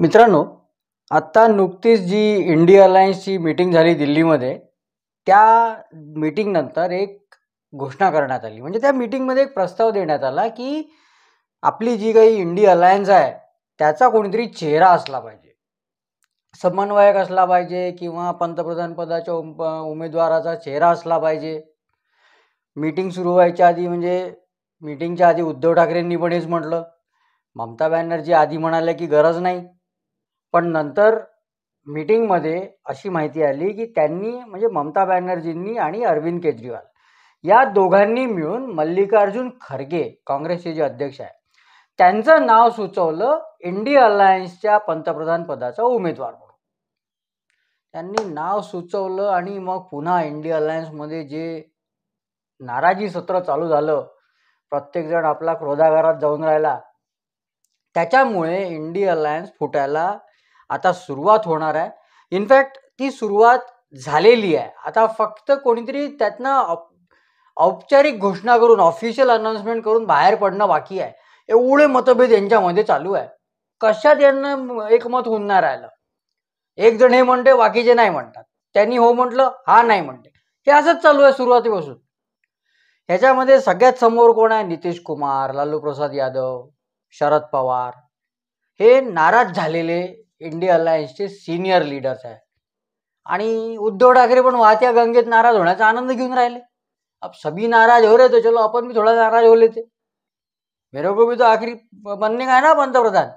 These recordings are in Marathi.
मित्रांनो, आता नुकतीच जी इंडिया अलायन्सची मीटिंग झाली दिल्लीमध्ये, त्या मीटिंगनंतर एक घोषणा करण्यात आली. म्हणजे त्या मीटिंगमध्ये एक प्रस्ताव देण्यात आला, की आपली जी काही इंडिया अलायन्स आहे, त्याचा कोणीतरी चेहरा असला पाहिजे. समन्वयक असला पाहिजे किंवा पंतप्रधान पदाच्या उमेदवाराचा चेहरा असला पाहिजे. मीटिंग सुरू व्हायच्या आधी म्हणजे मीटिंगच्या आधी उद्धव ठाकरेंनी पण हेच म्हटलं. ममता बॅनर्जी आधी म्हणाल्या की गरज नाही. पण नंतर मीटिंगमध्ये अशी माहिती आली की त्यांनी म्हणजे ममता बॅनर्जींनी आणि अरविंद केजरीवाल या दोघांनी मिळून मल्लिकार्जुन खरगे, काँग्रेसचे जे अध्यक्ष आहे, त्यांचं नाव सुचवलं इंडिया अलायन्सच्या पंतप्रधान पदाचा उमेदवार म्हणून. त्यांनी नाव सुचवलं आणि मग पुन्हा इंडिया अलायन्समध्ये जे नाराजी सत्र चालू झालं, प्रत्येकजण आपला क्रोधागारात जाऊन राहिला, त्याच्यामुळे इंडिया अलायन्स फुटायला आता सुरुवात होणार आहे. इनफॅक्ट ती सुरुवात झालेली आहे. आता फक्त कोणीतरी त्यातनं औपचारिक घोषणा करून, ऑफिशियल अनाउन्समेंट करून बाहेर पडणं बाकी आहे. एवढे मतभेद यांच्यामध्ये चालू आहे. कशात यांना एकमत होऊन नाही राहिलं. एक जण हे म्हणते, बाकीचे नाही म्हणतात. त्यांनी हो म्हटलं, हा नाही म्हणते. हे असंच चालू आहे सुरुवातीपासून. ह्याच्यामध्ये सगळ्यात समोर कोण आहे? नितीश कुमार, लालू प्रसाद यादव, शरद पवार हे नाराज झालेले इंडिया अलायन्सचे सिनियर लीडर्स आहे. आणि उद्धव ठाकरे पण वाहत्या गंगेत नाराज होण्याचा आनंद घेऊन राहिले. अब सभी नाराज हो रहे तो चलो अपन भी थोड़ा नाराज हो लेते. मेरे को भी तो आखिरी बनने का है ना पंतप्रधान.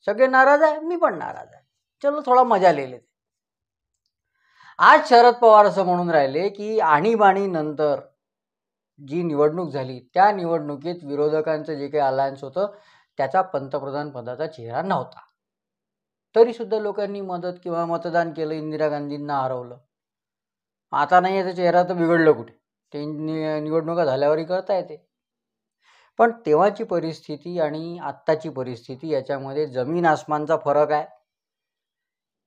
सगळे नाराज आहे, मी पण नाराज आहे, चलो थोडा मजा ले लेते. आज शरद पवार असं म्हणून राहिले की आणीबाणी नंतर जी निवडणूक झाली त्या निवडणुकीत विरोधकांचं जे काही अलायन्स होतं त्याचा पंतप्रधान पदाचा चेहरा नव्हता. तरी सुद्धा लोकांनी मदत किंवा मतदान केलं, इंदिरा गांधींना हरवलं. आता नाही याचा चेहरा तर बिघडलं कुठे, ते निवडणुका झाल्यावरही कळता येते. पण तेव्हाची परिस्थिती आणि आत्ताची परिस्थिती याच्यामध्ये जमीन आसमानचा फरक आहे.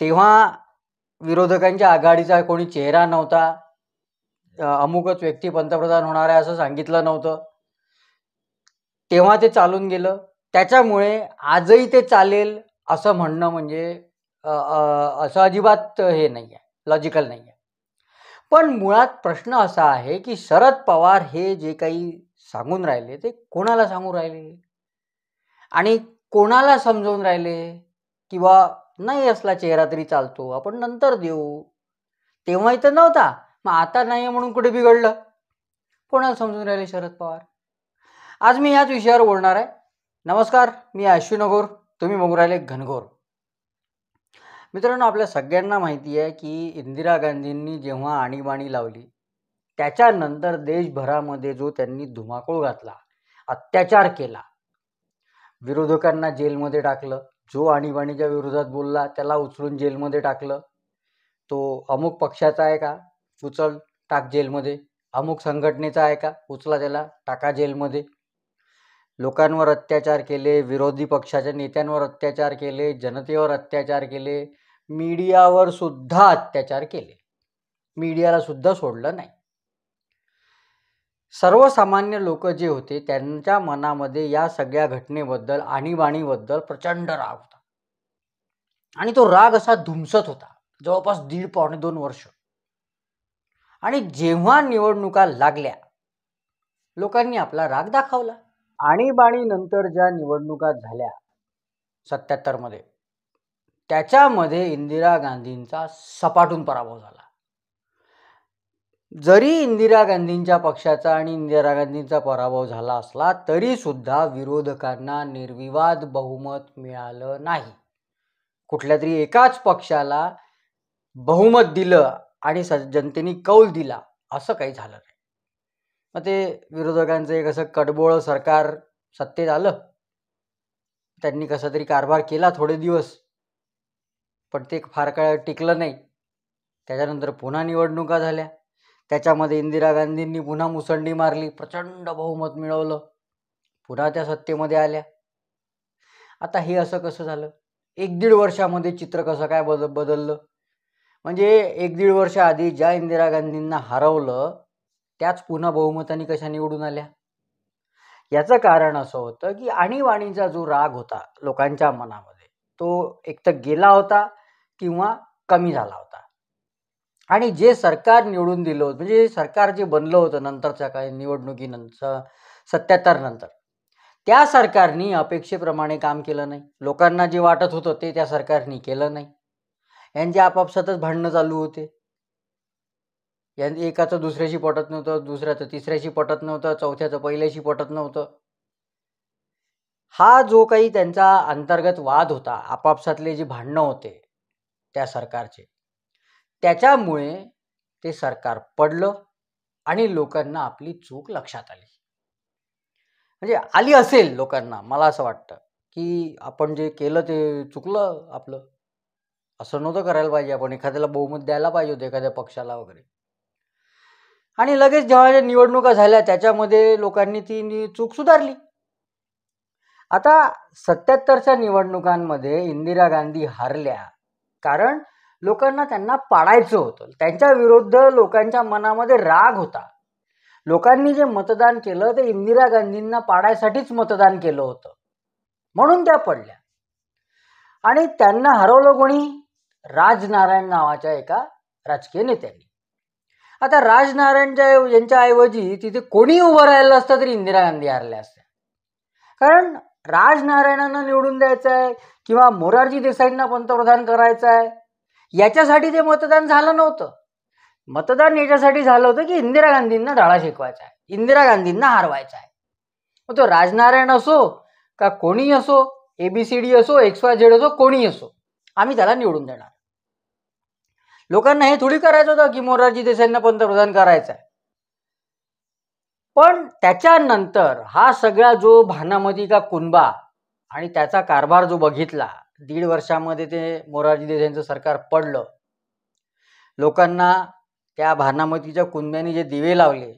तेव्हा विरोधकांच्या आघाडीचा कोणी चेहरा नव्हता. अमुकच व्यक्ती पंतप्रधान होणार आहे असं सांगितलं नव्हतं. तेव्हा ते चालून गेलं. त्याच्यामुळे आजही ते चालेल असं म्हणणं म्हणजे असं अजिबात हे नाही आहे, लॉजिकल नाही आहे. पण मुळात प्रश्न असा आहे की शरद पवार हे जे काही सांगून राहिले ते कोणाला सांगून राहिले आणि कोणाला समजवून राहिले किंवा नाही असला चेहरा तरी चालतो, आपण नंतर देऊ. तेव्हा इथं नव्हता, मग आता नाही म्हणून कुठे बिघडलं? कोणाला समजून राहिले शरद पवार? आज मी याच विषयावर बोलणार आहे. नमस्कार, मी अश्विन अघोर, तुम्ही बघू राहिले घनघोर. मित्रांनो, आपल्या सगळ्यांना माहिती आहे की इंदिरा गांधींनी जेव्हा आणीबाणी लावली त्याच्यानंतर देशभरामध्ये जो त्यांनी धुमाकूळ घातला, अत्याचार केला, विरोधकांना जेलमध्ये टाकलं, जो आणीबाणीच्या विरोधात बोलला त्याला उचलून जेलमध्ये टाकलं. तो अमुक पक्षाचा आहे का, उचल टाक जेलमध्ये. अमुक संघटनेचा आहे का, उचला त्याला टाका जेलमध्ये. लोकांवर अत्याचार केले, विरोधी पक्षाच्या नेत्यांवर अत्याचार केले, जनतेवर अत्याचार केले, मीडियावर सुद्धा अत्याचार केले. मीडियाला सुद्धा सोडलं नाही. सर्वसामान्य लोक जे होते त्यांच्या मनामध्ये या सगळ्या घटनेबद्दल, आणीबाणीबद्दल प्रचंड राग होता. आणि तो राग असा धुमसत होता जवळपास 1.5-2 वर्ष. आणि जेव्हा निवडणुका लागल्या लोकांनी आपला राग दाखवला. आणीबाणी नंतर ज्या निवडणुका झाल्या 77 मध्ये, त्याच्यामध्ये इंदिरा गांधींचा सपाटून पराभव झाला. जरी इंदिरा गांधींच्या पक्षाचा आणि इंदिरा गांधींचा पराभव झाला असला तरी सुद्धा विरोधकांना निर्विवाद बहुमत मिळालं नाही. कुठल्या तरी एकाच पक्षाला बहुमत दिलं आणि जनतेने कौल दिला असं काही झालं नाही. मग ते विरोधकांचं एक असं कडबोळं सरकार सत्तेत आलं. त्यांनी कसा तरी कारभार केला थोडे दिवस, पण ते फार काळ टिकलं नाही. त्याच्यानंतर पुन्हा निवडणुका झाल्या. त्याच्यामध्ये इंदिरा गांधींनी पुन्हा मुसंडी मारली, प्रचंड बहुमत मिळवलं, पुन्हा त्या सत्तेमध्ये आल्या. आता हे असं कसं झालं? 1-1.5 वर्षामध्ये चित्र कसं काय बदललं? म्हणजे 1-1.5 वर्ष आधी ज्या इंदिरा गांधींना हरवलं त्याच पुन्हा बहुमताने कशा निवडून आल्या? याचं कारण असं होतं की आणीबाणीचा जो राग होता लोकांच्या मनामध्ये तो एकतर गेला होता किंवा कमी झाला होता. आणि जे सरकार निवडून दिलं होतं, म्हणजे सरकार जे बनलं होतं नंतरच्या काही निवडणुकीनंतर 77 नंतर, त्या सरकारनी अपेक्षेप्रमाणे काम केलं नाही. लोकांना जे वाटत होतं ते त्या सरकारनी केलं नाही. यांचे आपापसातच भांडणं चालू होते. एकाचं दुसऱ्याशी पटत नव्हतं, दुसऱ्याचं तिसऱ्याशी पटत नव्हतं, चौथ्याचं पहिल्याशी पटत नव्हतं. हा जो काही त्यांचा अंतर्गत वाद होता, आपापसातले जे भांडणं होते त्या सरकारचे, त्याच्यामुळे ते सरकार पडलं आणि लोकांना आपली चूक लक्षात आली. म्हणजे आली असेल लोकांना, मला असं वाटतं की आपण जे केलं ते चुकलं आपलं. असं नव्हतं करायला पाहिजे, आपण एखाद्याला बहुमत द्यायला पाहिजे होतं, एखाद्या पक्षाला वगैरे. आणि लगेच जेव्हा निवडणुका झाल्या त्याच्यामध्ये लोकांनी ती चूक सुधारली. आता 77च्या निवडणुकांमध्ये इंदिरा गांधी हारल्या कारण लोकांना त्यांना पाडायचं होतं. त्यांच्या विरुद्ध लोकांच्या मनामध्ये राग होता. लोकांनी जे मतदान केलं ते इंदिरा गांधींना पाडायसाठीच मतदान केलं होतं, म्हणून त्या पडल्या. आणि त्यांना हरवलं कोणी? राजनारायण नावाच्या एका राजकीय नेत्यांनी. आता राजनारायणच्या यांच्या ऐवजी तिथे कोणी उभं राहिलं असतं तरी इंदिरा गांधी हारल्या असत्या. कारण राजनारायणांना निवडून द्यायचं आहे किंवा मोरारजी देसाईंना पंतप्रधान करायचं आहे, याच्यासाठी ते मतदान झालं नव्हतं. मतदान याच्यासाठी झालं होतं की इंदिरा गांधींना धडा शिकवायचा आहे, इंदिरा गांधींना हरवायचा आहे. मग तो राजनारायण असो का कोणी असो, ABCD असो, XYZ असो, कोणी असो, आम्ही त्याला निवडून देणार. लोकांना हे थोडी करायचं होतं की मोरारजी देसाईंना पंतप्रधान करायचं आहे. पण त्याच्यानंतर हा सगळा जो भानामती का कुनबा आणि त्याचा कारभार जो बघितला, 1.5 वर्षामध्ये ते मोरारजी देसाईंचं सरकार पडलं. लोकांना त्या भानामतीच्या कुनब्याने जे दिवे लावले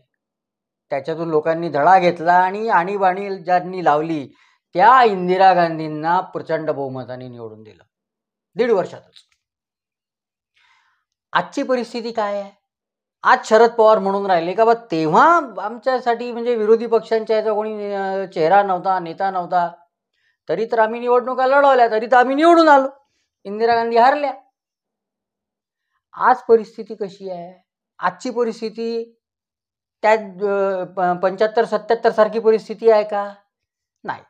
त्याच्यातून लोकांनी धडा घेतला आणि आणीबाणी ज्यांनी लावली त्या इंदिरा गांधींना प्रचंड बहुमताने निवडून दिलं 1.5 वर्षातच. आजची परिस्थिती काय आहे? आज शरद पवार म्हणून राहिले का बा तेव्हा आमच्यासाठी म्हणजे विरोधी पक्षांच्या याचा कोणी चेहरा नव्हता, नेता नव्हता, तरी तर आम्ही निवडणुका लढवल्या, तरी तर आम्ही निवडून आलो, इंदिरा गांधी हारल्या. आज परिस्थिती कशी आहे? आजची परिस्थिती त्या 75-77 सारखी परिस्थिती आहे का? नाही.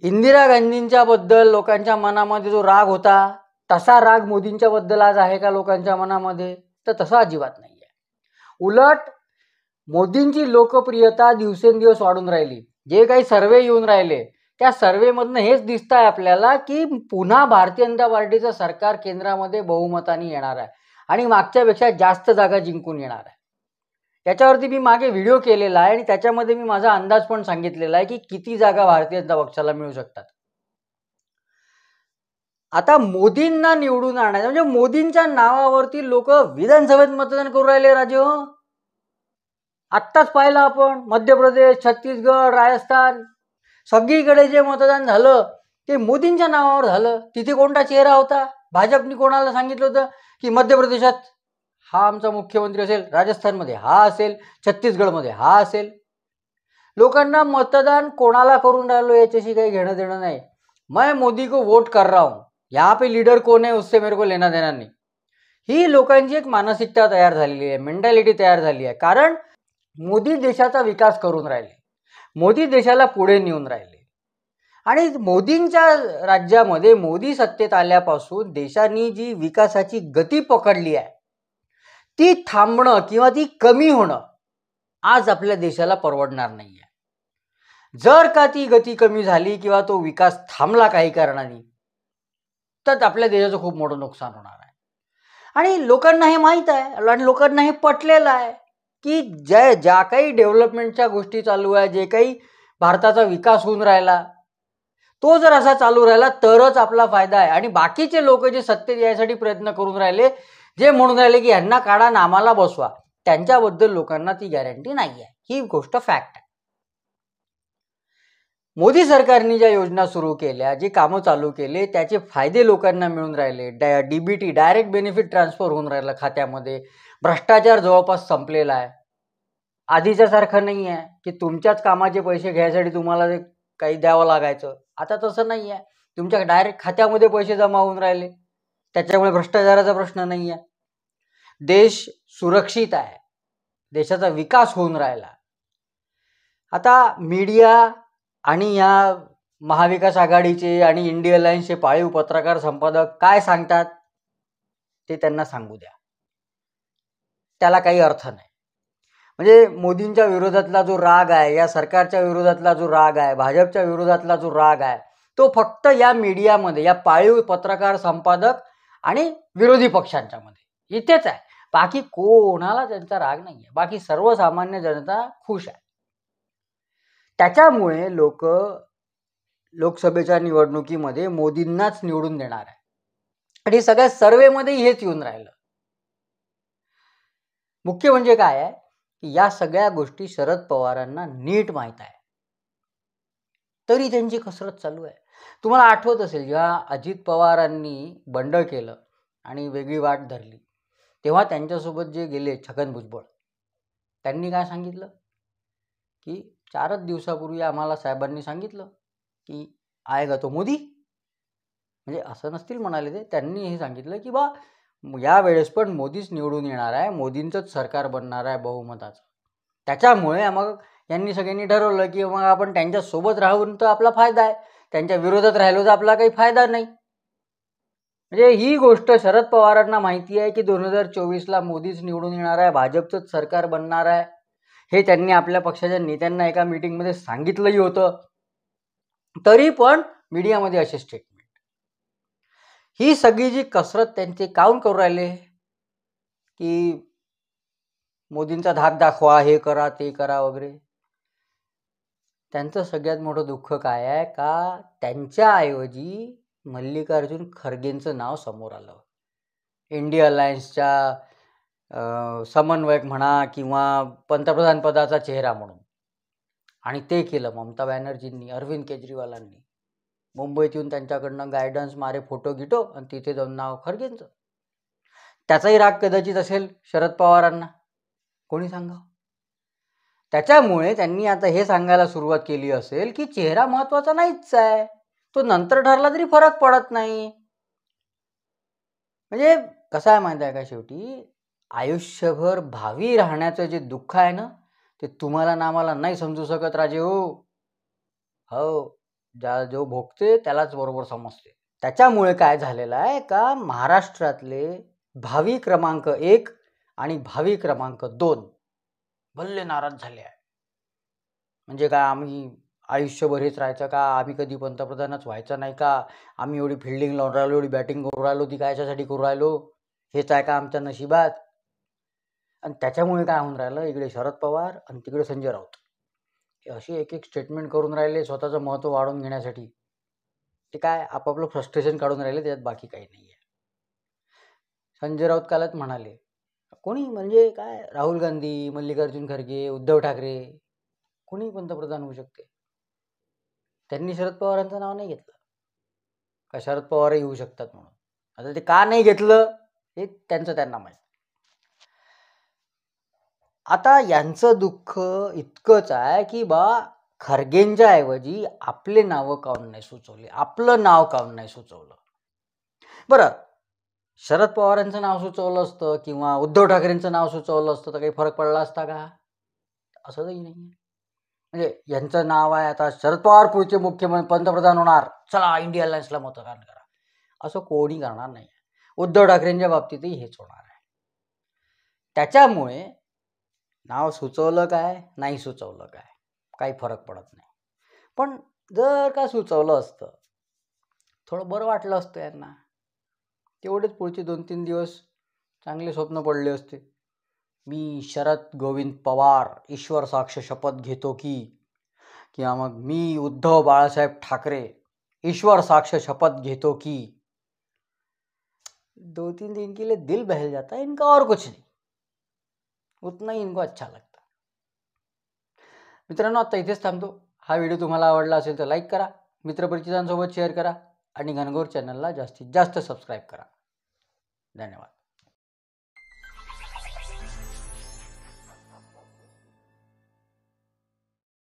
इंदिरा गांधींच्या बद्दल लोकांच्या मनामध्ये जो राग होता तसा राग मोदींच्या बद्दल आज आहे का लोकांच्या मनामध्ये? तर तसा अजिबात नाही आहे. उलट मोदींची लोकप्रियता दिवसेंदिवस वाढून राहिली. जे काही सर्वे येऊन राहिले त्या सर्वेमधनं हेच दिसत आहे आपल्याला की पुन्हा भारतीय जनता पार्टीचं सरकार केंद्रामध्ये बहुमताने येणार आहे आणि मागच्यापेक्षा जास्त जागा जिंकून येणार आहे. त्याच्यावरती मी मागे व्हिडिओ केलेला आहे आणि त्याच्यामध्ये मी माझा अंदाज पण सांगितलेला आहे की किती जागा भारतीय जनता पक्षाला मिळू शकतात. आता मोदींना निवडून आणायचं म्हणजे मोदींच्या नावावरती लोक विधानसभेत मतदान करू राहिले राजे हो. आत्ताच पाहिलं आपण मध्य प्रदेश, छत्तीसगड, राजस्थान सगळीकडे जे मतदान झालं ते मोदींच्या नावावर झालं. तिथे कोणता चेहरा होता? भाजपनी कोणाला सांगितलं होतं की मध्य प्रदेशात हा आमचा मुख्यमंत्री असेल, राजस्थानमध्ये हा असेल, छत्तीसगडमध्ये हा असेल. लोकांना मतदान कोणाला करून राहिलो याच्याशी काही घेणं देणं नाही. मैं मोदी को वोट कर रहा हूं, यहाँ पे लीडर कौन है उससे मेरे को लेना देना नहीं. ही लोकांची एक मानसिकता तयार झालेली आहे, मेंटॅलिटी तयार झाली आहे. कारण मोदी देशाचा विकास करून राहिले, मोदी देशाला पुढे नेऊन राहिले आणि मोदींच्या राज्यामध्ये मोदी सत्तेत आल्यापासून देशाने जी विकासाची गती पकडली आहे ती थांबणं किंवा ती कमी होणं आज आपल्या देशाला परवडणार नाही आहे. जर का ती गती कमी झाली किंवा तो विकास थांबला काही कारणाने तर आपल्या देशाचं खूप मोठं नुकसान होणार आहे. आणि लोकांना हे माहीत आहे आणि लोकांना हे पटलेलं आहे की ज्या काही डेव्हलपमेंटच्या गोष्टी चालू आहे, जे काही भारताचा विकास होऊन राहिला तो जर असा चालू राहिला तरच आपला फायदा आहे. आणि बाकीचे लोक जे सत्तेत यायसाठी प्रयत्न करून राहिले, जे म्हणून राहिले की यांना काढा ना आम्हाला बसवा, त्यांच्याबद्दल लोकांना ती गॅरंटी नाही आहे. ही गोष्ट फॅक्ट आहे. मोदी सरकारने ज्या योजना सुरू केल्या, जे कामं चालू केले त्याचे फायदे लोकांना मिळून राहिले. DBT डायरेक्ट बेनिफिट ट्रान्सफर होऊन राहिलं खात्यामध्ये. भ्रष्टाचार जवळपास संपलेला आहे. आधीच्या सारखं नाही आहे की तुमच्याच कामाचे पैसे घ्यायसाठी तुम्हाला काही द्यावं लागायचं. आता तसं नाही आहे. तुमच्या डायरेक्ट खात्यामध्ये पैसे जमा होऊन राहिले. त्याच्यामुळे भ्रष्टाचाराचा प्रश्न नाही आहे. देश सुरक्षित आहे. देशाचा विकास होऊन राहिला. आता मीडिया आणि या महाविकास आघाडीचे आणि इंडिया अलायन्सचे पाळीव पत्रकार संपादक काय सांगतात ते त्यांना सांगू द्या. त्याला काही अर्थ नाही. म्हणजे मोदींच्या विरोधातला जो राग आहे, या सरकारच्या विरोधातला जो राग आहे, भाजपच्या विरोधातला जो राग आहे, तो फक्त या मीडियामध्ये, या पाळीव पत्रकार संपादक आणि विरोधी पक्षांच्या मध्ये इथेच आहे. बाकी कोणाला त्यांचा राग नाही आहे. बाकी सर्वसामान्य जनता खुश आहे. त्याच्यामुळे लोकसभेच्या निवडणुकीमध्ये मोदींनाच निवडून देणार आहे. आणि सगळ्या सर्वेमध्ये हेच येऊन राहिलं. मुख्य म्हणजे काय आहे की या सगळ्या गोष्टी शरद पवारांना नीट माहीत आहे, तरी त्यांची कसरत चालू आहे. तुम्हाला आठवत असेल जेव्हा अजित पवारांनी बंड केलं आणि वेगळी वाट धरली, तेव्हा त्यांच्यासोबत जे गेले छगन भुजबळ, त्यांनी काय सांगितलं की 4च दिवसापूर्वी आम्हाला साहेबांनी सांगितलं की आएगा तो मोदी. म्हणजे असं नसतील म्हणाले ते, त्यांनी हे सांगितलं की बा यावेळेस पण मोदीच निवडून येणार आहे, मोदींचंच सरकार बनणार आहे बहुमताचं. त्याच्यामुळे मग यांनी सगळ्यांनी ठरवलं की मग आपण त्यांच्या सोबत राहून तर आपला फायदा आहे, त्यांच्या विरोधात राहिलो तर आपला काही फायदा नाही. म्हणजे ही गोष्ट शरद पवारांना माहिती आहे की 2024ला मोदीच निवडून येणार आहे, भाजपचंच सरकार बनणार आहे. हे त्यांनी आपल्या पक्षाच्या नेत्यांना एका मीटिंगमध्ये सांगितलंही होतं. तरी पण मीडियामध्ये असे स्टेटमेंट. ही सगळी जी कसरत त्यांचे काऊन करू राहिले की मोदींचा धाक दाखवा, हे करा ते करा वगैरे. त्यांचं सगळ्यात मोठं दुःख काय आहे का त्यांच्याऐवजी मल्लिकार्जुन खरगेंचं नाव समोर आलं. इंडिया अलायन्सच्या समन्वयक म्हणा किंवा पंतप्रधान पदाचा चेहरा म्हणून. आणि ते केलं ममता बॅनर्जींनी, अरविंद केजरीवालांनी. मुंबईत येऊन त्यांच्याकडनं गायडन्स मारे फोटो गिटो आणि तिथे जाऊन नाव खरगेंचं. त्याचाही राग कदाचित असेल शरद पवारांना, कोणी सांगावं. त्याच्यामुळे त्यांनी आता हे सांगायला सुरुवात केली असेल की चेहरा महत्वाचा नाहीच आहे, तो नंतर ठरला तरी फरक पडत नाही. म्हणजे कसं आहे माहिती आहे का, शेवटी आयुष्यभर भावी राहण्याचं जे दुःख आहे ना, ते तुम्हाला ना मला नाही समजू शकत राजे हो. जो भोगते त्यालाच बरोबर समजते. त्याच्यामुळे काय झालेलं आहे का महाराष्ट्रातले भावी क्रमांक 1 आणि भावी क्रमांक 2 भल्ले नाराज झाले आहे. म्हणजे काय आम्ही आयुष्यभर हेच राहायचं का, आम्ही कधी पंतप्रधानच व्हायचं नाही का, आम्ही एवढी फिल्डिंग लावून राहिलो, एवढी बॅटिंग करून राहिलो, ती कायच्यासाठी करून राहिलो, हेच आहे का आमच्या नशिबात. आणि त्याच्यामुळे काय होऊन राहिलं, इकडे शरद पवार आणि तिकडे संजय राऊत हे असे एक एक स्टेटमेंट करून राहिले स्वतःचं महत्त्व वाढवून घेण्यासाठी. ते काय आपापलं फ्रस्ट्रेशन काढून राहिले, त्याच्यात बाकी काही नाही आहे. संजय राऊत कालच म्हणाले, कोणी म्हणजे काय राहुल गांधी, मल्लिकार्जुन खरगे, उद्धव ठाकरे कोणी पंतप्रधान होऊ शकते. त्यांनी शरद पवारांचं नाव नाही घेतलं का शरद पवारही होऊ शकतात म्हणून. आता ते का नाही घेतलं हे त्यांना माहिती. आता यांचं दुःख इतकंच आहे की बा खरगेंच्या ऐवजी आपले नावं काऊन नाही सुचवले, आपलं नाव काऊन नाही सुचवलं. बरं, शरद पवारांचं नाव सुचवलं असतं किंवा उद्धव ठाकरेंचं नाव सुचवलं असतं तर काही फरक पडला असता का? असंही नाही. म्हणजे यांचं नाव आहे आता शरद पवार पुढचे मुख्यमंत्री पंतप्रधान होणार, चला इंडिया अलायन्सला मतदान करा, असं कोणी करणार नाही. उद्धव ठाकरेंच्या बाबतीतही हेच होणार आहे. त्याच्यामुळे नाव सुचवलं काय नाही सुचवलं काय काही फरक पडत नाही. पण जर का सुचवलं असतं थोडं बरं वाटलं असतं यांना. तेवढेच पुढचे 2-3 दिवस चांगले स्वप्न पडले असते. मी शरद गोविंद पवार ईश्वर साक्ष शपथ घेतो की, किंवा मग मी उद्धव बाळासाहेब ठाकरे ईश्वर साक्ष शपथ घेतो की. 2-3 दिन के लिए दिल बहल जाता है इनका, और कुछ नहीं, उतना ही इनको अच्छा लगता. मित्रांनो, आता इथेच थांबतो. हा व्हिडिओ तुम्हाला आवडला असेल तर लाईक करा, मित्रपरिचितांसोबत शेअर करा आणि घनघोर चॅनलला जास्तीत जास्त सबस्क्राईब करा. धन्यवाद.